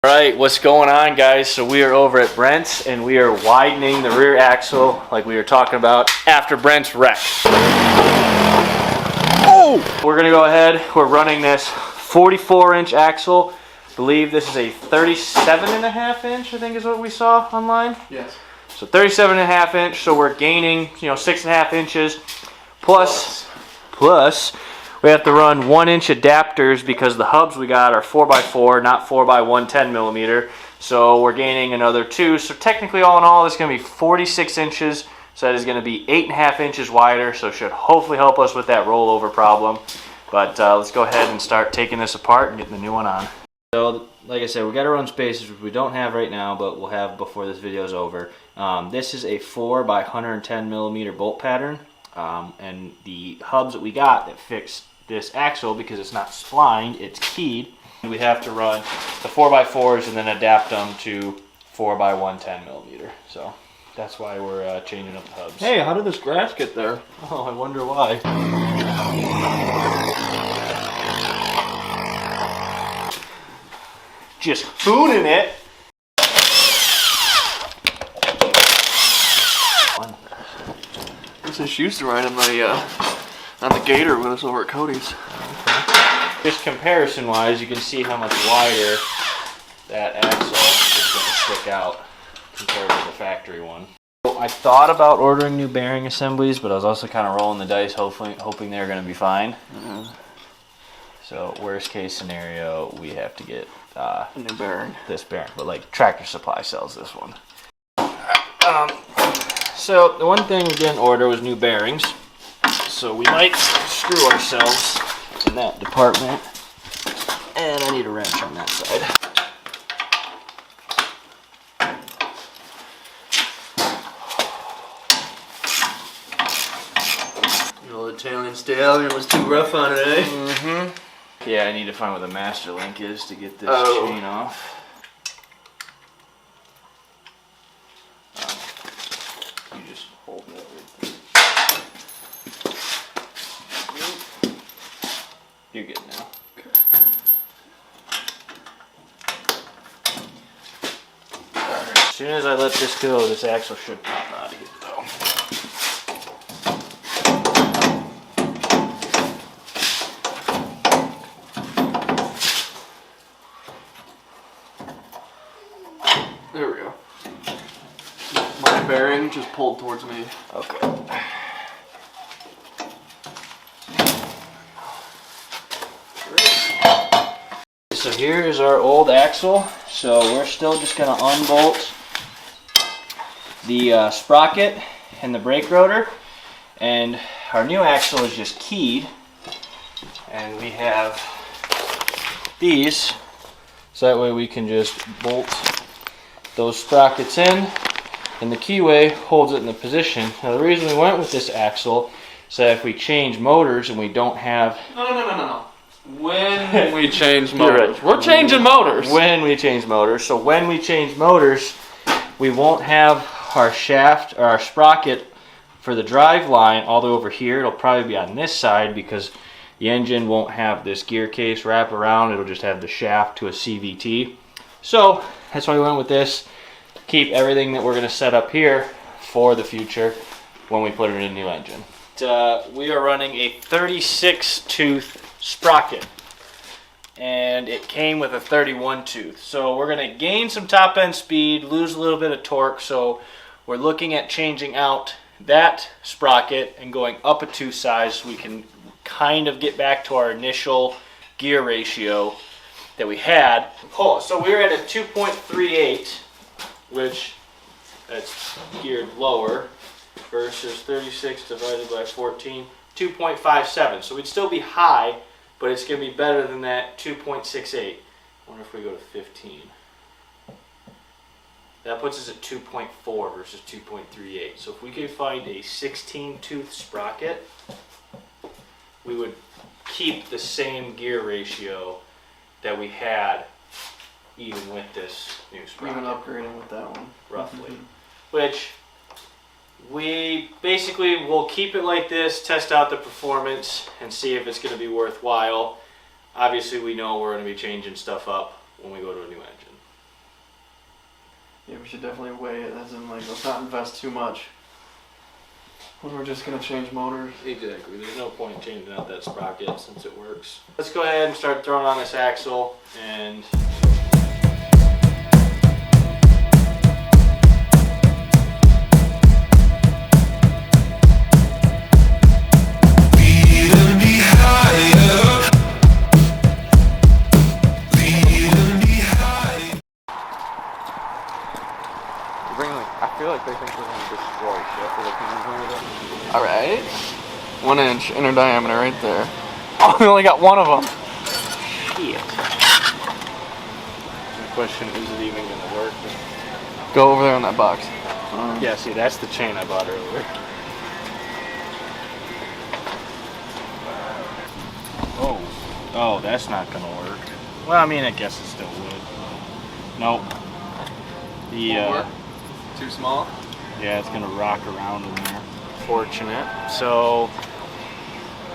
Alright, what's going on, guys? So we are over at Brent's and we are widening the rear axle like we were talking about after Brent's wreck. Oh! We're gonna go ahead, we're running this 44-inch axle. I believe this is a 37.5 inch, I think is what we saw online. Yes. So 37.5 inch, so we're gaining, 6.5 inches. Plus, we have to run 1-inch adapters because the hubs we got are 4x4, not 4x110 millimeter. So we're gaining another 2. So technically, all in all, it's going to be 46 inches. So that is going to be 8.5 inches wider. So it should hopefully help us with that rollover problem. But let's go ahead and start taking this apart and getting the new one on. So, like I said, we got to run spacers, which we don't have right now, but we'll have before this video is over. This is a 4x110 millimeter bolt pattern. And the hubs that we got that fix this axle, because it's not splined, it's keyed. We have to run the 4x4s and then adapt them to 4x110 millimeter. So that's why we're changing up the hubs. Hey, how did this grass get there? Oh, I wonder why. Just fooning it. This is used to ride on the Gator with us over at Cody's. Okay. Just comparison-wise, you can see how much wider that axle is going to stick out compared to the factory one. So I thought about ordering new bearing assemblies, but I was also kind of rolling the dice, hoping they were going to be fine. So worst case scenario, we have to get a new bearing. This bearing, but like Tractor Supply sells this one. So the one thing we didn't order was new bearings, so we might screw ourselves in that department, and I need a wrench on that side. The old Italian stallion was too rough on it, eh? Mm-hmm. Yeah, I need to find where the master link is to get this chain off. You're good now. Okay. Right. As soon as I let this go, this axle should pop out of here, though. There we go. My bearing just pulled towards me. Okay. So here is our old axle. So we're still just going to unbolt the sprocket and the brake rotor. And our new axle is just keyed. And we have these. So that way we can just bolt those sprockets in. And the keyway holds it in the position. Now the reason we went with this axle is that if we change motors and we don't have... No. When we change motors. We're changing motors. When we change motors. So when we change motors, we won't have our shaft or our sprocket for the drive line all the way over here. It'll probably be on this side because the engine won't have this gear case wrap around. It'll just have the shaft to a CVT. So that's why we went with this. Keep everything that we're going to set up here for the future when we put it in a new engine. We are running a 36 tooth sprocket, and it came with a 31 tooth. So we're going to gain some top end speed, lose a little bit of torque. So we're looking at changing out that sprocket and going up a tooth size so we can kind of get back to our initial gear ratio that we had. Oh, so we're at a 2.38, which that's geared lower, versus 36 divided by 14, 2.57. So we'd still be high, but it's going to be better than that 2.68. I wonder if we go to 15. That puts us at 2.4 versus 2.38. So if we could find a 16 tooth sprocket, we would keep the same gear ratio that we had even with this new sprocket. Even upgrading with that one. Roughly. Which we basically will keep it like this, test out the performance, and see if it's going to be worthwhile. Obviously we know we're going to be changing stuff up when we go to a new engine. we should definitely weigh it, as in, like, let's not invest too much when we're just gonna change motors. Exactly. There's no point changing out that sprocket since it works. Let's go ahead and start throwing on this axle and. I feel like they think we're going to destroy shit for the camera. Alright. 1 inch inner diameter right there. Oh, we only got one of them. Shit. The question, is it even going to work? Go over there on that box. Yeah, see, that's the chain I bought earlier. Oh, that's not going to work. Well, I mean, I guess it still would. Nope. The, Too small? yeah, it's going to rock around in there. Fortunate. So,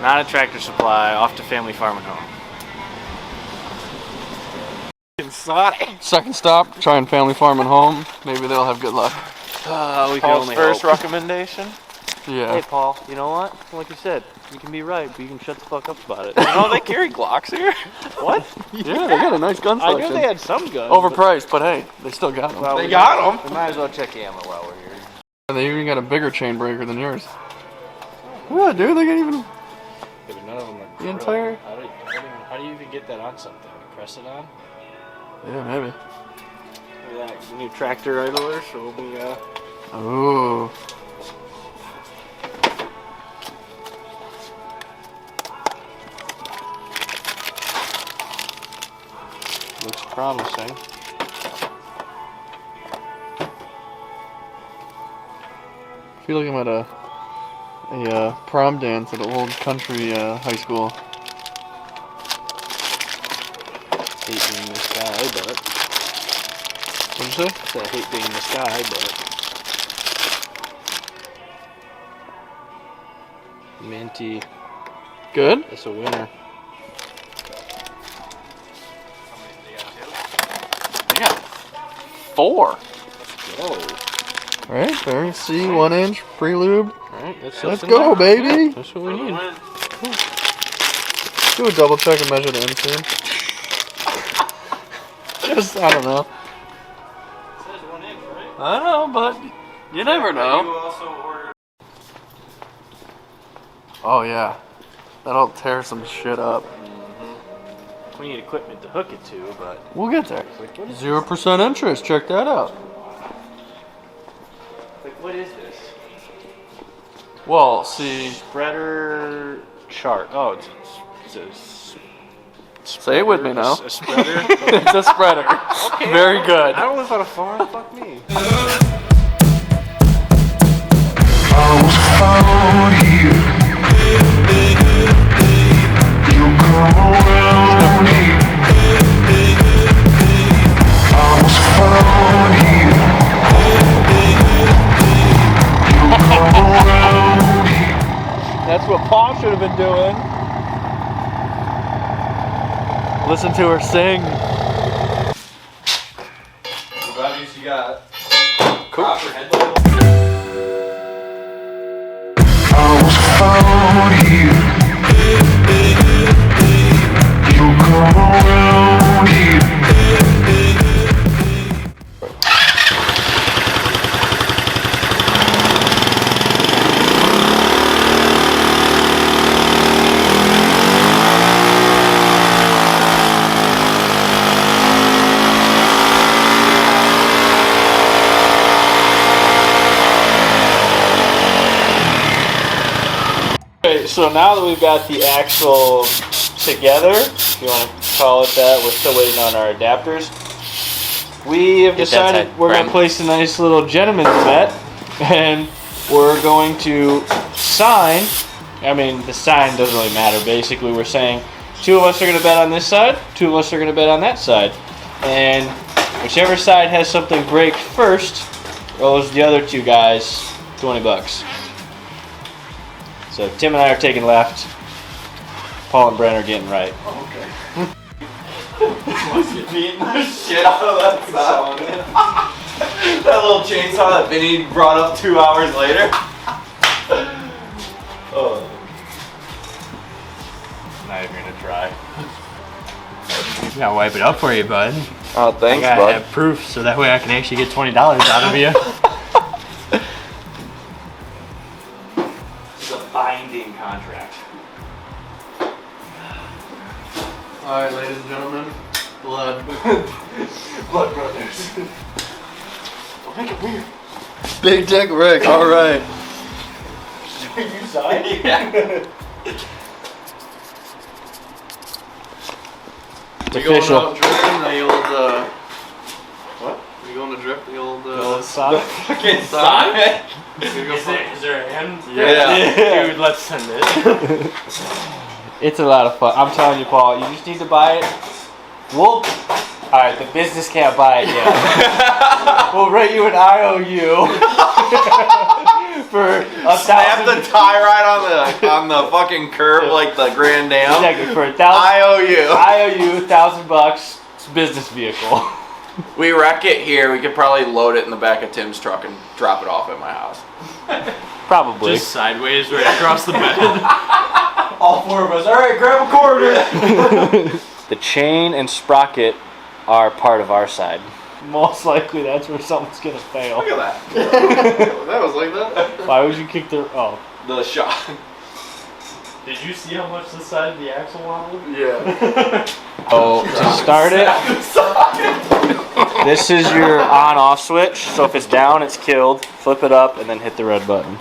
not a Tractor Supply, off to Family Farm and Home. Second stop, trying Family Farm and Home. Maybe they'll have good luck. We can Paul's only first hope. recommendation? Yeah. Hey, Paul, you know what? Like you said, you can be right, but you can shut the fuck up about it. Oh, they carry Glocks here? What? Yeah, they got a nice gun I selection. knew they had some guns. Overpriced, but hey, they still got them. Well, they we got them. We might as well check the ammo while we're here. They even got a bigger chain breaker than yours. Yeah, dude, they got even. Yeah, but none of them are The entire- How do you even get that on something? You press it on? Yeah, maybe. Look at that, the new tractor idler, so we, Ooh. looks promising. I feel like I'm at a prom dance at an old country high school. Hate being this guy, but. What'd you say? I hate being this guy, but. Minty. Good. That's a winner. They got 4. Whoa. Right there. See, 1 inch pre-lubed. Alright, Let's something go, there. baby. That's what we need. Do a double check and measure the inseam. Just, I don't know. It says 1 inch, right? I know, but you never know. You also ordered. Oh yeah, that'll tear some shit up. We need equipment to hook it to, but. We'll get there. Like, what is 0% interest. Check that out. Like, what is this? Well, see, Spreader chart. Oh, it's a say it with me now. A spreader? It's a spreader. Okay. Very good. I don't live on a farm. Fuck me. That's what Paul should have been doing. Listen to her sing. What values you got? Cool. Okay, so now that we've got the axle together, if you want to call it that, we're still waiting on our adapters. We have decided we're going to place a nice little gentleman's bet, and we're going to sign. I mean, the sign doesn't really matter. Basically, we're saying 2 of us are going to bet on this side, 2 of us are going to bet on that side. And whichever side has something break first owes the other 2 guys $20. So Tim and I are taking left. Paul and Brent are getting right. Beating the shit out of that side. That little chainsaw that Vinny brought up 2 hours later. Oh. Not even gonna try. I gotta wipe it up for you, bud. Oh, thanks, I gotta bud. have proof so that way I can actually get $20 out of you. This is a binding contract. Alright, ladies and gentlemen, blood. Blood brothers. Don't make it weird. Big Dick Rick, alright. You saw it? Yeah. It's You going official. out drifting the old, what? You going to drift the old, Sonic? Fucking Sonic. Is there a hand? Yeah. Dude, let's send it. It's a lot of fun. I'm telling you, Paul, you just need to buy it. Alright, the business can't buy it yet. We'll rate you an IOU for Snap the tie right on the fucking curb like the Grand Dam. Exactly, for $1,000 IOU, $1,000. It's a business vehicle. We wreck it here. We could probably load it in the back of Tim's truck and drop it off at my house. Probably. Just sideways right across the bed. All 4 of us. All right, grab a quarter. The chain and sprocket are part of our side. Most likely that's where something's gonna fail. Look at that. That was like that? Why would you kick the... Oh. The shot. Did you see how much the side of the axle wobbled? Yeah. Oh, to start it, this is your on-off switch. So if it's down, it's killed. Flip it up and then hit the red button.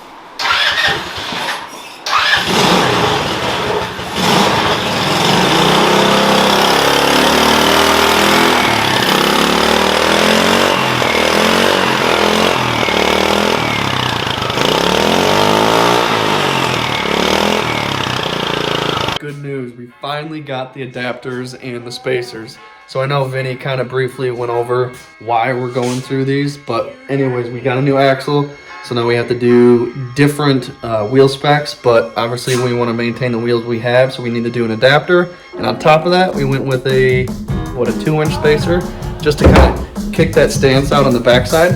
Good news, we finally got the adapters and the spacers. So I know Vinny kind of briefly went over why we're going through these, but anyways, we got a new axle, so now we have to do different wheel specs, but obviously we want to maintain the wheels we have, so we need to do an adapter. And on top of that, we went with a 2-inch spacer, just to kind of kick that stance out on the backside.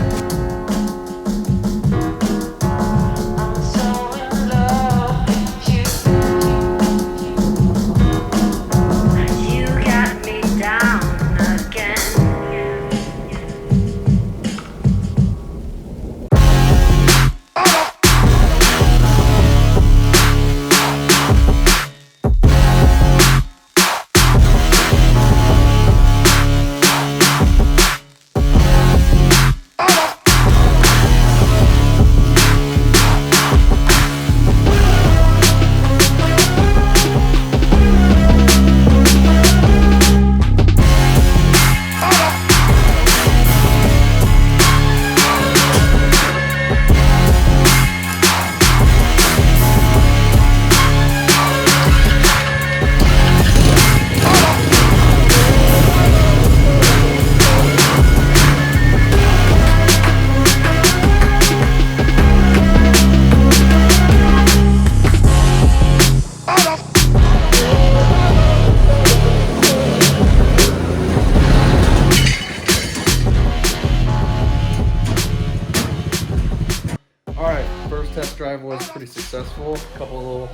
Test drive was pretty successful. Couple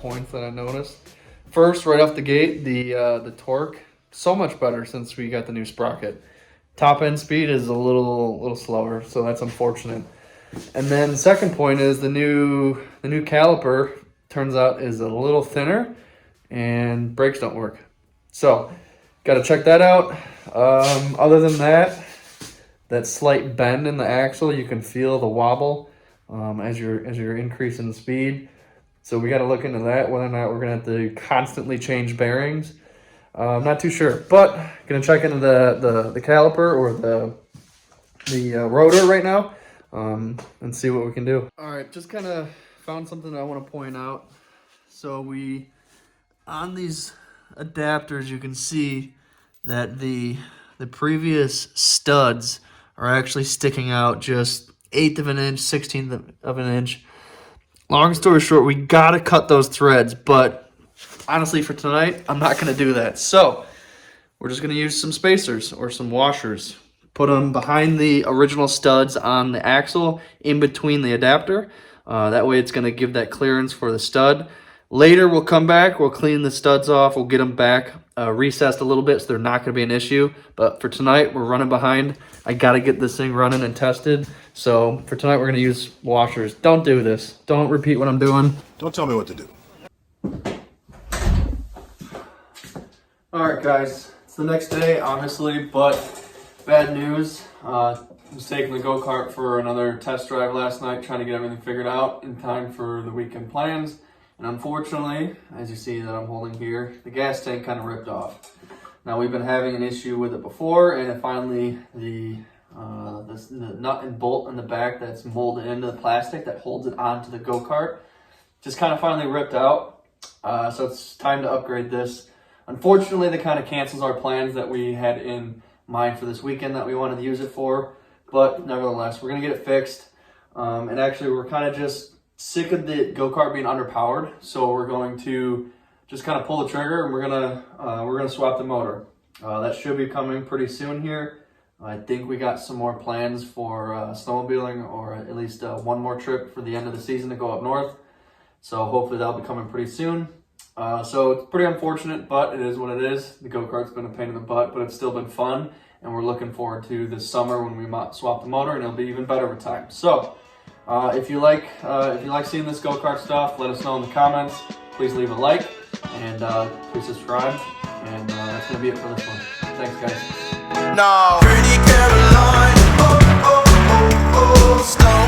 points that I noticed. First, right off the gate, the torque so much better since we got the new sprocket. Top end speed is a little slower, so that's unfortunate. And then the second point is the new caliper turns out is a little thinner, and brakes don't work. So, got to check that out. Other than that slight bend in the axle, you can feel the wobble as you're increasing the speed. So we got to look into that, whether or not we're gonna have to constantly change bearings. I'm not too sure, but gonna check into the caliper or the rotor right now, and see what we can do. All right, just kind of found something I want to point out. So on these adapters, you can see that the previous studs are actually sticking out just 1/8 of an inch, 1/16 of an inch. Long story short, we gotta cut those threads, but honestly for tonight, I'm not gonna do that. So we're just gonna use some spacers or some washers, put them behind the original studs on the axle, in between the adapter. That way it's going to give that clearance for the stud. Later we'll come back, we'll clean the studs off, we'll get them back recessed a little bit so they're not going to be an issue. But for tonight, we're running behind. I got to get this thing running and tested. So for tonight, we're going to use washers. Don't do this. Don't repeat what I'm doing. Don't tell me what to do. All right, guys. It's the next day, obviously, but bad news. I was taking the go-kart for another test drive last night, trying to get everything figured out in time for the weekend plans. And unfortunately, as you see that I'm holding here, the gas tank kind of ripped off. Now, we've been having an issue with it before, and it finally, the nut and bolt in the back that's molded into the plastic that holds it onto the go-kart just kind of finally ripped out. So it's time to upgrade this. Unfortunately, that kind of cancels our plans that we had in mind for this weekend that we wanted to use it for. But nevertheless, we're going to get it fixed. And actually, we're kind of just sick of the go-kart being underpowered, so we're going to just kind of pull the trigger and we're gonna swap the motor. That should be coming pretty soon here. I think we got some more plans for snowmobiling, or at least one more trip for the end of the season to go up north. So hopefully that'll be coming pretty soon. So it's pretty unfortunate, but it is what it is. The go-kart's been a pain in the butt, but it's still been fun, and we're looking forward to this summer when we might swap the motor, and it'll be even better with time. So if you like seeing this go-kart stuff, let us know in the comments. Please leave a like, and please subscribe. And that's gonna be it for this one. Thanks, guys. No, pretty Caroline, oh, oh, oh, oh, stone.